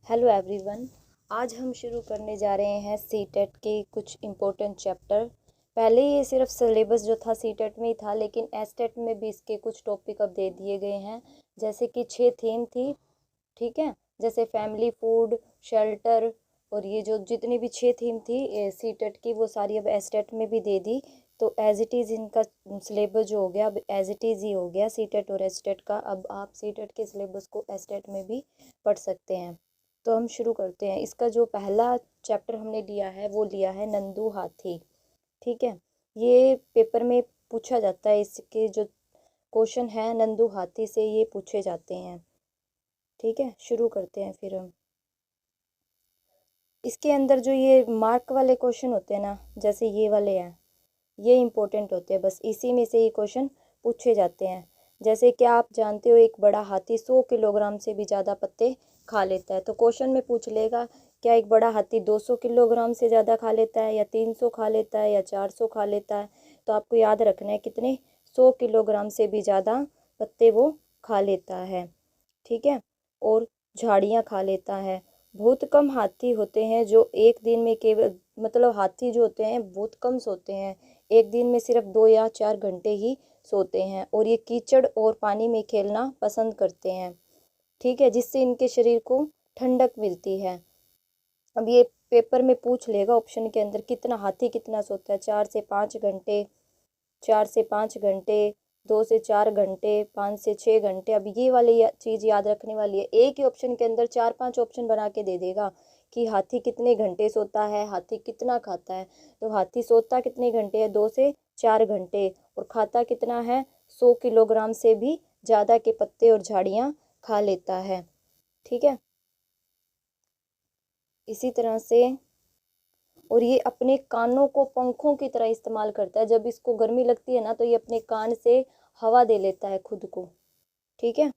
Hello everyone. आज हम शुरू करने जा रहे हैं सीटेट के कुछ इम्पोर्टेंट चैप्टर। पहले ये सिर्फ सिलेबस जो था सीटेट में ही था, लेकिन एसटेट में भी इसके कुछ टॉपिक अब दे दिए गए हैं। जैसे कि 6 थीम थी, ठीक है, जैसे फैमिली, फूड, शेल्टर, और ये जो जितनी भी 6 थीम थी सीटेट की, वो सारी अब एसटेट में भी दे दी। तो एज इट इज़ इनका सिलेबस जो हो गया अब एज इट इज़ ही हो गया सीटेट और एसटेट का। अब आप सीटेट के सिलेबस को एसटेट में भी पढ़ सकते हैं। तो हम शुरू करते हैं। इसका जो पहला चैप्टर हमने लिया है वो लिया है नंदू हाथी। ठीक है, ये पेपर में पूछा जाता है, इसके जो क्वेश्चन है नंदू हाथी से ये पूछे जाते हैं। ठीक है, शुरू करते हैं फिर हम। इसके अंदर जो ये मार्क वाले क्वेश्चन होते हैं ना, जैसे ये वाले हैं, ये इंपॉर्टेंट होते हैं, बस इसी में से ये क्वेश्चन पूछे जाते हैं। जैसे कि आप जानते हो एक बड़ा हाथी 100 किलोग्राम से भी ज़्यादा पत्ते खा लेता है। तो क्वेश्चन में पूछ लेगा क्या एक बड़ा हाथी 200 किलोग्राम से ज़्यादा खा लेता है, या 300 खा लेता है, या 400 खा लेता है। तो आपको याद रखना है कितने, 100 किलोग्राम से भी ज़्यादा पत्ते वो खा लेता है। ठीक है, और झाड़ियाँ खा लेता है। बहुत कम हाथी होते हैं जो एक दिन में केवल, मतलब हाथी जो होते हैं बहुत कम सोते हैं, एक दिन में सिर्फ 2 या 4 घंटे ही सोते हैं। और ये कीचड़ और पानी में खेलना पसंद करते हैं। ठीक है, जिससे इनके शरीर को ठंडक मिलती है। अब ये पेपर में पूछ लेगा ऑप्शन के अंदर कितना हाथी कितना सोता है, 4 से 5 घंटे, 4 से 5 घंटे, 2 से 4 घंटे, 5 से 6 घंटे। अब ये वाली चीज़ याद रखने वाली है, एक ही ऑप्शन के अंदर 4-5 ऑप्शन बना के दे देगा कि हाथी कितने घंटे सोता है, हाथी कितना खाता है। तो हाथी सोता कितने घंटे है, 2 से 4 घंटे, और खाता कितना है, 100 किलोग्राम से भी ज़्यादा के पत्ते और झाड़ियाँ खा लेता है। ठीक है, इसी तरह से, और ये अपने कानों को पंखों की तरह इस्तेमाल करता है। जब इसको गर्मी लगती है ना, तो ये अपने कान से हवा दे लेता है खुद को। ठीक है,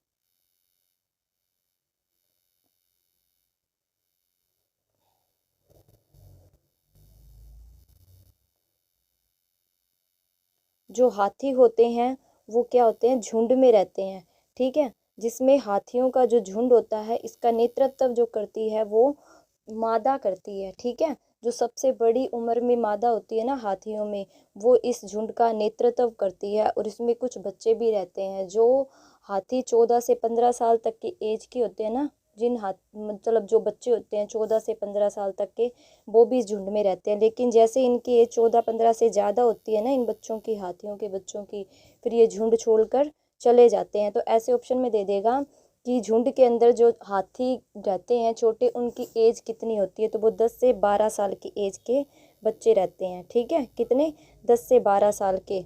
जो हाथी होते हैं वो क्या होते हैं, झुंड में रहते हैं। ठीक है, जिसमें हाथियों का जो झुंड होता है, इसका नेतृत्व जो करती है वो मादा करती है। ठीक है, जो सबसे बड़ी उम्र में मादा होती है ना हाथियों में, वो इस झुंड का नेतृत्व करती है। और इसमें कुछ बच्चे भी रहते हैं। जो हाथी 14 से 15 साल तक की एज के होते हैं ना, जिन हाथ मतलब जो बच्चे होते हैं 14 से 15 साल तक के, वो भी इस झुंड में रहते हैं। लेकिन जैसे इनकी एज 14-15 से ज़्यादा होती है ना, इन बच्चों की, हाथियों के बच्चों की, फिर ये झुंड छोड़कर चले जाते हैं। तो ऐसे ऑप्शन में दे देगा कि झुंड के अंदर जो हाथी रहते हैं छोटे, उनकी एज कितनी होती है। तो वो 10 से 12 साल की एज के बच्चे रहते हैं। ठीक है, कितने, 10 से 12 साल के,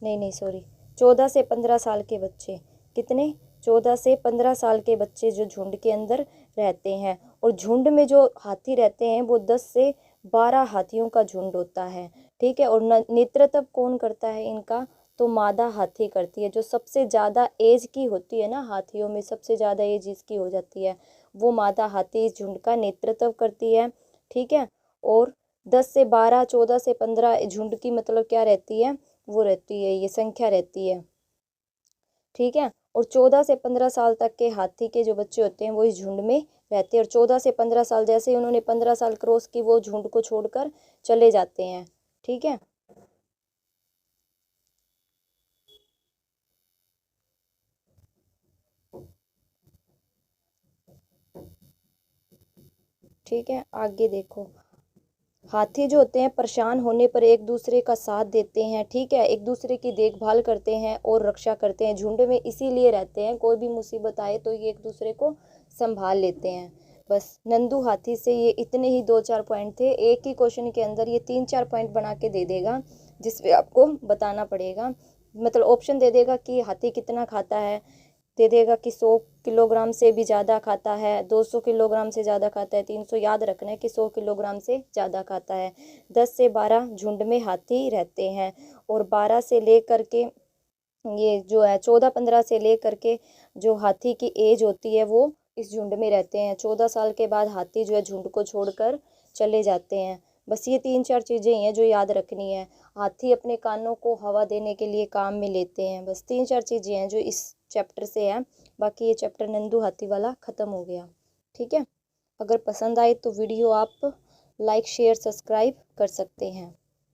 नहीं नहीं सॉरी, 14 से 15 साल के बच्चे, कितने, 14 से 15 साल के बच्चे जो झुंड के अंदर रहते हैं। और झुंड में जो हाथी रहते हैं वो 10 से 12 हाथियों का झुंड होता है। ठीक है, और नेतृत्व कौन करता है इनका, तो मादा हाथी करती है। जो सबसे ज़्यादा एज की होती है ना, हाथियों में सबसे ज़्यादा एज इसकी हो जाती है, वो मादा हाथी इस झुंड का नेतृत्व करती है। ठीक है, और 10 से 12, 14 से 15 झुंड की मतलब क्या रहती है, वो रहती है, ये संख्या रहती है। ठीक है, और 14 से 15 साल तक के हाथी के जो बच्चे होते हैं वो इस झुंड में रहते हैं। और 14 से 15 साल, जैसे ही उन्होंने 15 साल क्रॉस की, वो झुंड को छोड़कर चले जाते हैं। ठीक है, ठीक है, आगे देखो। हाथी जो होते हैं परेशान होने पर एक दूसरे का साथ देते हैं। ठीक है, एक दूसरे की देखभाल करते हैं और रक्षा करते हैं। झुंड में इसीलिए रहते हैं, कोई भी मुसीबत आए तो ये एक दूसरे को संभाल लेते हैं। बस नंदू हाथी से ये इतने ही 2-4 पॉइंट थे। एक ही क्वेश्चन के अंदर ये 3-4 पॉइंट बना के दे देगा, जिसपे आपको बताना पड़ेगा। मतलब ऑप्शन दे देगा कि हाथी कितना खाता है, दे देगा कि 100 किलोग्राम से भी ज़्यादा खाता है, 200 किलोग्राम से ज़्यादा खाता है, 300, याद रखना है कि 100 किलोग्राम से ज़्यादा खाता है। 10 से 12 झुंड में हाथी रहते हैं। और 12 से लेकर के, ये जो है 14-15 से लेकर के जो हाथी की एज होती है वो इस झुंड में रहते हैं। 14 साल के बाद हाथी जो है झुंड को छोड़कर चले जाते हैं। बस ये 3-4 चीज़ें ही हैं जो याद रखनी है। हाथी अपने कानों को हवा देने के लिए काम में लेते हैं। बस 3-4 चीज़ें हैं जो इस चैप्टर से है। बाकी ये चैप्टर नंदू हाथी वाला ख़त्म हो गया। ठीक है। अगर पसंद आए तो वीडियो आप लाइक शेयर सब्सक्राइब कर सकते हैं।